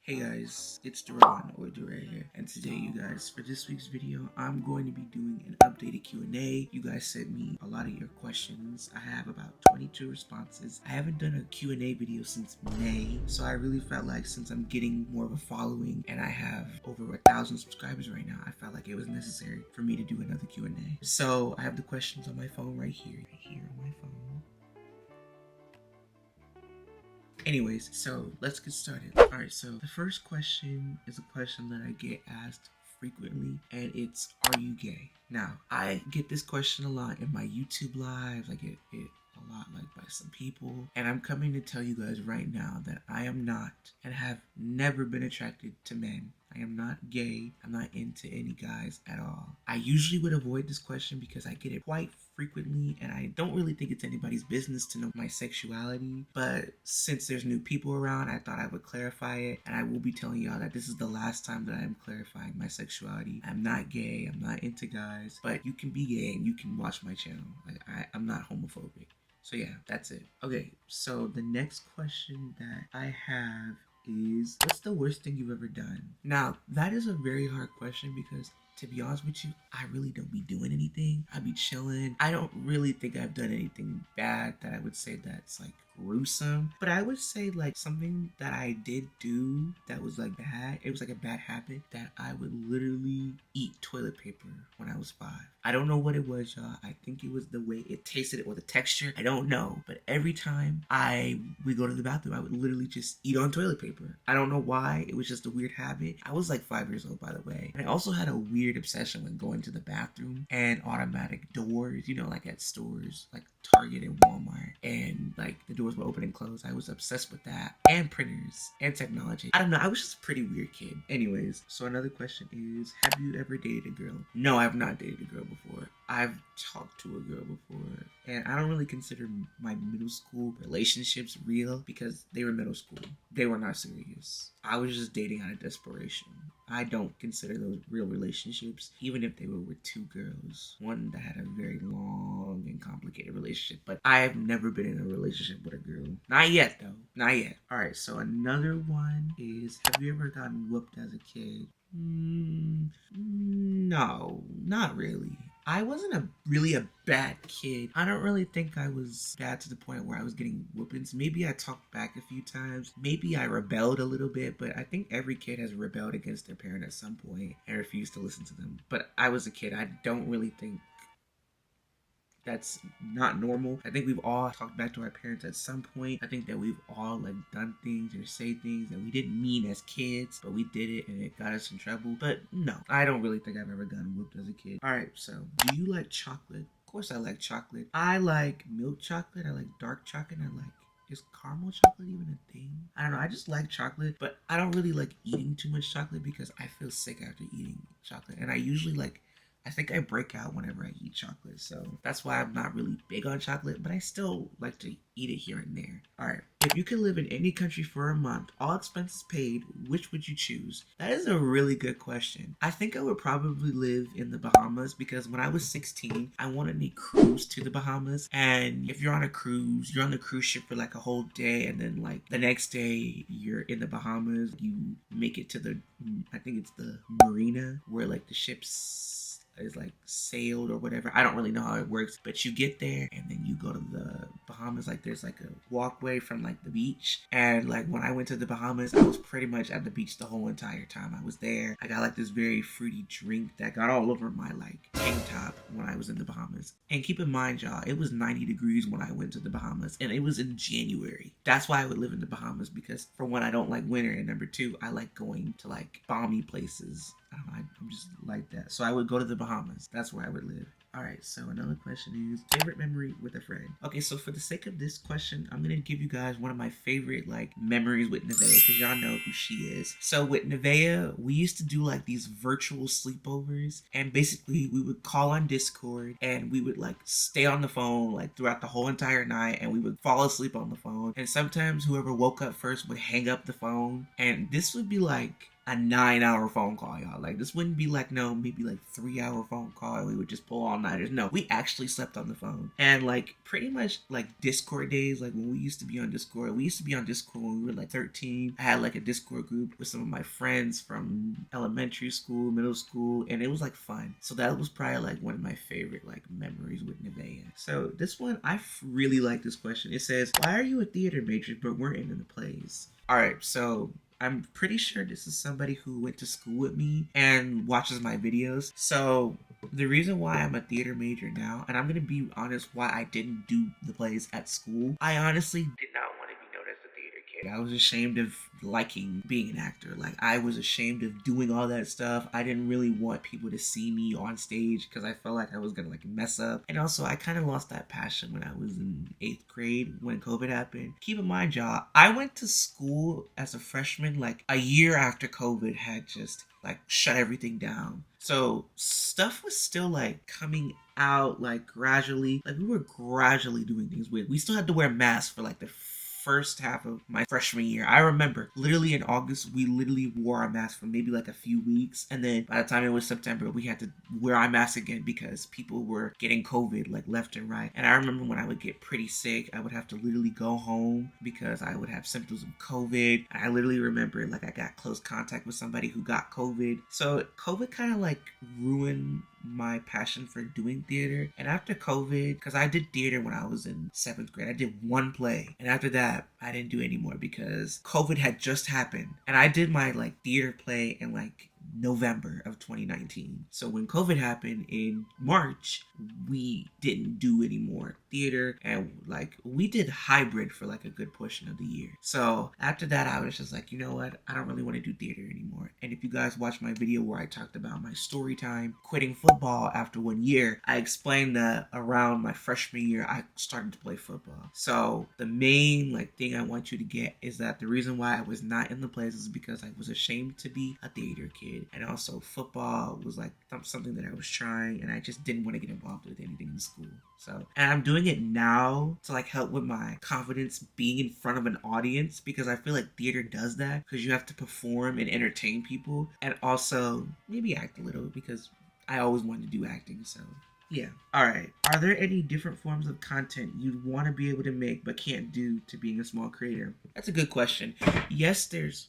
Hey guys, it's Duran or Dure here, and today you guys, for this week's video, I'm going to be doing an updated Q&A. You guys sent me a lot of your questions. I have about 22 responses. I haven't done a Q&A video since May, so I really felt like since I'm getting more of a following and I have over 1,000 subscribers right now, I felt like it was necessary for me to do another Q&A. So I have the questions on my phone right here on my phone. Anyways, so let's get started. Alright, so the first question is a question that I get asked frequently, and it's, are you gay? Now, I get this question a lot in my YouTube lives. I get it a lot like by some people, and I'm coming to tell you guys right now that I am not and have never been attracted to men. I am not gay. I'm not into any guys at all. I usually would avoid this question because I get it quite frequently, and I don't really think it's anybody's business to know my sexuality. But since there's new people around, I thought I would clarify it, and I will be telling y'all that this is the last time that I am clarifying my sexuality. I'm not gay. I'm not into guys, but you can be gay and you can watch my channel. I'm not homophobic. So yeah, that's it. Okay, so the next question that I have is, what's the worst thing you've ever done? Now, that is a very hard question because, to be honest with you, I really don't be doing anything. I be chilling. I don't really think I've done anything bad that I would say that's like gruesome, but I would say like something that I did do that was like bad. It was like a bad habit that I would literally eat toilet paper when I was 5. I don't know what it was, y'all. I think it was the way it tasted or the texture. I don't know, but every time we go to the bathroom, I would literally just eat on toilet paper. I don't know why. It was just a weird habit. I was like 5 years old, by the way, and I also had a weird obsession with going to the bathroom and automatic doors, you know, like at stores like Target and Walmart, and like the doors would open and close. I was obsessed with that, and printers and technology. I don't know, I was just a pretty weird kid. Anyways, so another question is, have you ever dated a girl? No, I have not dated a girl before. I've talked to a girl before, and I don't really consider my middle school relationships real because they were middle school. They were not serious. I was just dating out of desperation. I don't consider those real relationships, even if they were with 2 girls. One that had a very long and complicated relationship, but I have never been in a relationship with a girl. Not yet, though. Not yet. Alright, so another one is, have you ever gotten whooped as a kid? No, not really. I wasn't really a bad kid. I don't really think I was bad to the point where I was getting whoopings. Maybe I talked back a few times. Maybe I rebelled a little bit, but I think every kid has rebelled against their parent at some point and refused to listen to them. But I was a kid. I don't really think that's not normal. I think we've all talked back to our parents at some point. I think that we've all like done things or say things that we didn't mean as kids, but we did it and it got us in trouble. But no, I don't really think I've ever gotten whooped as a kid. Alright, so do you like chocolate? Of course I like chocolate. I like milk chocolate. I like dark chocolate. I like, is caramel chocolate even a thing? I don't know. I just like chocolate, but I don't really like eating too much chocolate because I feel sick after eating chocolate. And I usually I think I break out whenever I eat chocolate, so that's why I'm not really big on chocolate, but I still like to eat it here and there. Alright, if you could live in any country for a month, all expenses paid, which would you choose? That is a really good question. I think I would probably live in the Bahamas because when I was 16, I wanted to cruise to the Bahamas, and if you're on a cruise, you're on the cruise ship for like a whole day, and then like the next day you're in the Bahamas, you make it to the, I think it's the marina where like the ships is like sailed or whatever. I don't really know how it works, but you get there and then you go to the Bahamas. Like there's like a walkway from like the beach, and like when I went to the Bahamas, I was pretty much at the beach the whole entire time I was there. I got like this very fruity drink that got all over my like tank top when I was in the Bahamas. And keep in mind, y'all, it was 90 degrees when I went to the Bahamas, and it was in January. That's why I would live in the Bahamas, because for one, I don't like winter, and number 2, I like going to like balmy places. I don't know, I'm just like that. So I would go to the Bahamas. That's where I would live. Alright, so another question is, favorite memory with a friend? Okay, so for the sake of this question, I'm gonna give you guys one of my favorite like memories with Nevaeh, because y'all know who she is. So with Nevaeh, we used to do like these virtual sleepovers, and basically we would call on Discord, and we would like stay on the phone like throughout the whole entire night, and we would fall asleep on the phone. And sometimes whoever woke up first would hang up the phone, and this would be like, a 9-hour phone call, y'all. Like, this wouldn't be like, no, maybe like 3-hour phone call and we would just pull all nighters. No, we actually slept on the phone. And like pretty much like Discord days, like when we used to be on Discord, when we were like 13. I had like a Discord group with some of my friends from elementary school, middle school, and it was like fun. So that was probably like one of my favorite like memories with Nevaeh. So this one, I really like this question. It says, why are you a theater major but weren't in the plays? All right, so I'm pretty sure this is somebody who went to school with me and watches my videos. So the reason why I'm a theater major now, and I'm going to be honest why I didn't do the plays at school, I honestly did not want to be known as a theater kid. I was ashamed of liking being an actor. Like, I was ashamed of doing all that stuff. I didn't really want people to see me on stage because I felt like I was going to like mess up. And also, I kind of lost that passion when I was in 8th grade when COVID happened. Keep in mind, y'all, I went to school as a freshman like a year after COVID had just like shut everything down. So stuff was still like coming out like gradually. Like, we were gradually doing things weird. We still had to wear masks for like the first half of my freshman year. I remember literally in August, we literally wore our mask for maybe like a few weeks. And then by the time it was September, we had to wear our mask again because people were getting COVID like left and right. And I remember when I would get pretty sick, I would have to literally go home because I would have symptoms of COVID. And I literally remember like I got close contact with somebody who got COVID. So COVID kind of like ruined my passion for doing theater. And after COVID, because I did theater when I was in 7th grade, I did one play, and after that I didn't do anymore because COVID had just happened. And I did my like theater play in like November of 2019. So when COVID happened in March, we didn't do any more theater, and like we did hybrid for like a good portion of the year. So after that, I was just like, you know what, I don't really want to do theater anymore. And if you guys watch my video where I talked about my story time quitting football after 1 year, I explained that around my freshman year I started to play football. So the main like thing I want you to get is that the reason why I was not in the plays is because I was ashamed to be a theater kid. And also football was like something that I was trying, and I just didn't want to get involved with anything in school. So, and I'm doing it now to like help with my confidence being in front of an audience, because I feel like theater does that because you have to perform and entertain people, and also maybe act a little because I always wanted to do acting. So yeah. All right. Are there any different forms of content you'd want to be able to make but can't do to being a small creator? That's a good question. Yes, there's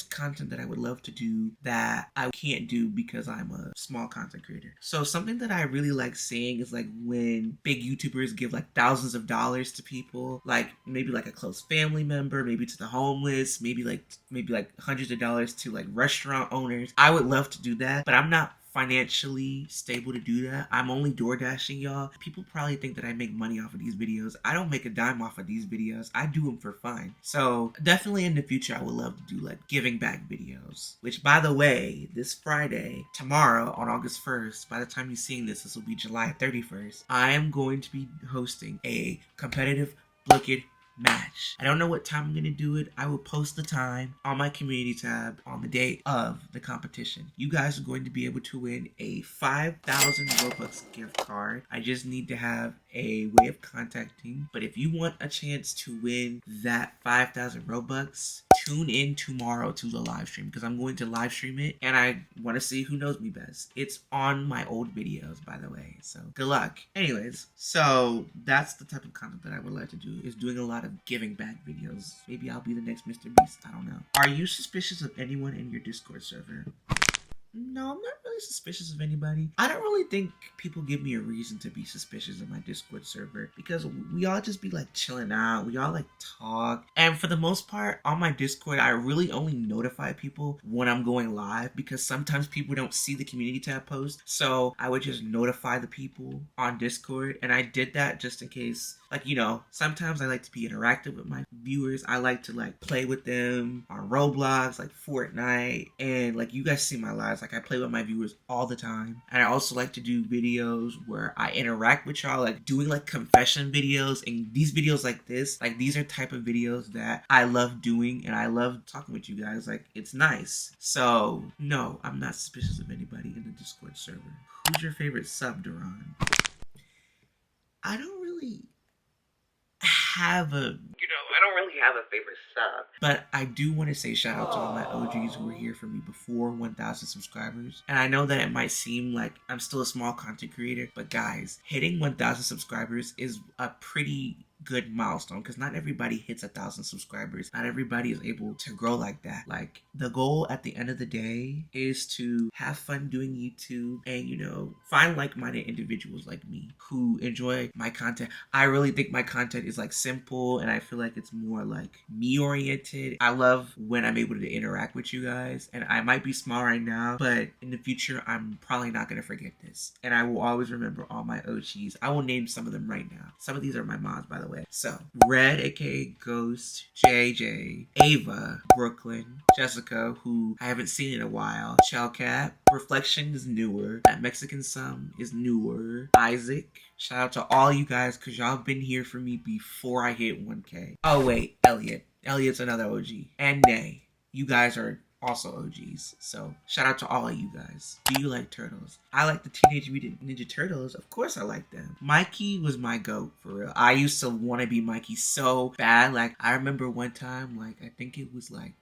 content that I would love to do that I can't do because I'm a small content creator. So something that I really like seeing is like when big YouTubers give like thousands of dollars to people, like maybe like a close family member, maybe to the homeless, maybe like hundreds of dollars to like restaurant owners. I would love to do that, but I'm not financially stable to do that. I'm only door dashing, y'all. People probably think that I make money off of these videos. I don't make a dime off of these videos. I do them for fun. So definitely in the future, I would love to do like giving back videos, which by the way, this Friday, tomorrow on August 1st, by the time you're seeing this will be July 31st, I am going to be hosting a competitive Blicked match. I don't know what time I'm going to do it. I will post the time on my community tab on the day of the competition. You guys are going to be able to win a 5,000 Robux gift card. I just need to have a way of contacting. But if you want a chance to win that 5,000 Robux, tune in tomorrow to the live stream, because I'm going to live stream it and I want to see who knows me best. It's on my old videos, by the way, so good luck. Anyways, so that's the type of content that I would like to do, is doing a lot of giving back videos. Maybe I'll be the next Mr. Beast, I don't know. Are you suspicious of anyone in your Discord server? No, I'm not really suspicious of anybody. I don't really think people give me a reason to be suspicious of my Discord server, because we all just be like chilling out. We all like talk. And for the most part, on my Discord, I really only notify people when I'm going live, because sometimes people don't see the community tab post. So I would just notify the people on Discord. And I did that just in case, like, you know, sometimes I like to be interactive with my viewers. I like to like play with them on Roblox, like Fortnite. And like, you guys see my lives. Like, I play with my viewers all the time. And I also like to do videos where I interact with y'all, like doing like confession videos. And these videos like this, like these are type of videos that I love doing, and I love talking with you guys. Like, it's nice. So no, I'm not suspicious of anybody in the Discord server. Who's your favorite sub, Duran? I don't really have a, don't really have a favorite sub. But I do want to say shout out to all my OGs who were here for me before 1,000 subscribers. And I know that it might seem like I'm still a small content creator, but guys, hitting 1,000 subscribers is a pretty good milestone because not everybody hits 1,000 subscribers. Not everybody is able to grow like that. Like, the goal at the end of the day is to have fun doing YouTube and, you know, find like-minded individuals like me who enjoy my content. I really think my content is like simple and I feel like it's more like me oriented. I love when I'm able to interact with you guys, and I might be small right now, but in the future I'm probably not gonna forget this, and I will always remember all my OGs. I will name some of them right now. Some of these are my moms, by the way. So Red, aka Ghost, JJ, Ava, Brooklyn, Jessica, who I haven't seen in a while, Shellcat, Reflection is newer, That Mexican Sum is newer, Isaac. Shout out to all you guys because y'all been here for me before I hit 1K. Oh wait, Elliot. Elliot's another OG. And Nay. You guys are also OGs. So shout out to all of you guys. Do you like turtles? I like the Teenage Mutant Ninja Turtles. Of course I like them. Mikey was my goat, for real. I used to want to be Mikey so bad. Like, I remember one time, like, I think it was like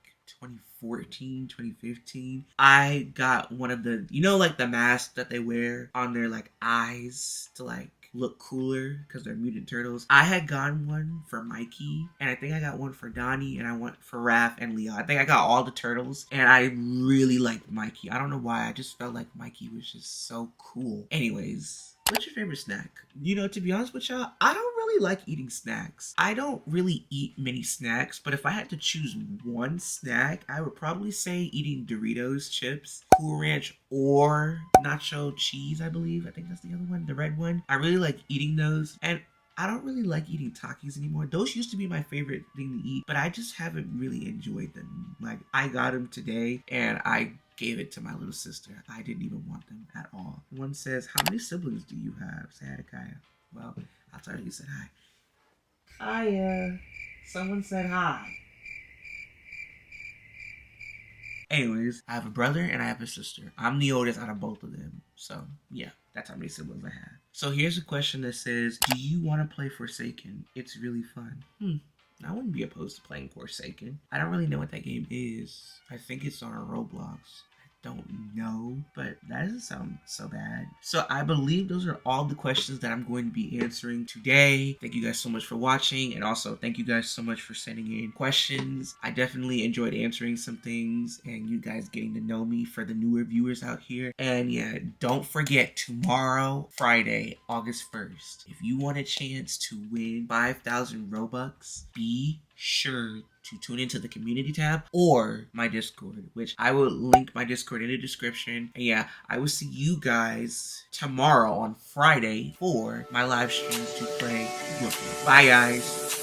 2014, 2015, I got one of the, you know, like the mask that they wear on their like eyes to like look cooler because they're mutant turtles. I had gotten one for Mikey, and I think I got one for Donnie, and I went for Raph and Leo. I think I got all the turtles, and I really liked Mikey. I don't know why, I just felt like Mikey was just so cool. Anyways, what's your favorite snack? You know, to be honest with y'all, I don't really like eating snacks. I don't really eat many snacks, but if I had to choose one snack, I would probably say eating Doritos chips, Cool Ranch, or nacho cheese, I believe. I think that's the other one, the red one. I really like eating those, and I don't really like eating Takis anymore. Those used to be my favorite thing to eat, but I just haven't really enjoyed them. Like, I got them today, and I gave it to my little sister. I didn't even want them at all. One says, how many siblings do you have? Say hi to Kaya. Well, I'll tell her you said hi. Kaya. Someone said hi. Anyways, I have a brother and I have a sister. I'm the oldest out of both of them. So, yeah, that's how many siblings I have. So here's a question that says, do you want to play Forsaken? It's really fun. I wouldn't be opposed to playing Forsaken. I don't really know what that game is. I think it's on a Roblox. Don't know, but that doesn't sound so bad. So I believe those are all the questions that I'm going to be answering today. Thank you guys so much for watching, and also thank you guys so much for sending in questions. I definitely enjoyed answering some things and you guys getting to know me for the newer viewers out here. And yeah, don't forget, tomorrow, Friday, August 1st, if you want a chance to win 5,000 Robux, be sure to tune into the community tab or my Discord, which I will link my Discord in the description. And yeah, I will see you guys tomorrow on Friday for my live stream to play Brooklyn. Bye, guys.